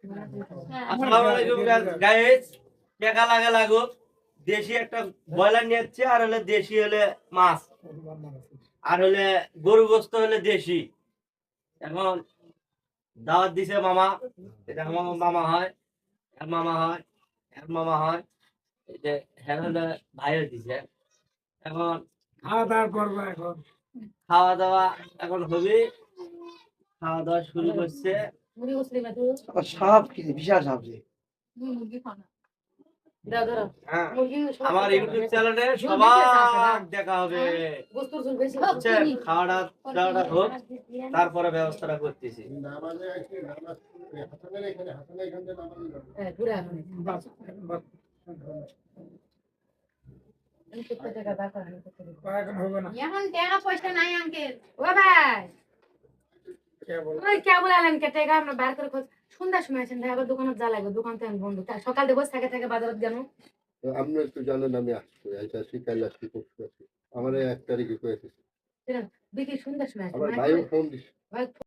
আসসালামু আলাইকুম গাইস, টাকা লাগো দেশি একটা ব্রয়লার নিয়ে যাচ্ছে, আর হলে দেশি হলে মাছ, আর হলে গরু গোস্ত হলে দেশি। এখন দাওয়াত দিছে মামা, এটা আমার মামা হয়, এর মামা হয়, এর মামা হয়, এই যে হ্যাঁ হলে ভাইও দিছে। এখন খাওয়া দাওয়া করবো এখন। খাওয়া দাওয়া এখন হবে, খাওয়া দাওয়া শুরু করছে। সাপ কি বিশাল সাপ যে হ্যাঁ, আমার ইউটিউব চ্যানেলে সবার দেখা হবে। বুঝছেন? খাওয়াটা দাওয়াটা হোক, তারপরে ব্যবস্থাটা করতেছি। এখন হবে না। এখন টাকা পয়সা নাই আঙ্কেল। ও ভাই, ওই কে বলালেন কে টাকা আমরা বার করে সন্ধ্যার সময় আছেন ভাই, আবার দোকানে যা লাগবে, দোকান তো আমি বন্ধ। সকাল থেকে বসে থাকে বাজারত কেন? আপনি একটু জানেন আমি আসছি, আসছি কাল আসছি পরশু আসছি, আমার 1 তারিখে কয়েছে বিক্রি সন্ধ্যার সময় আমার আছে ভাইও ফোন দিচ্ছে। ভাই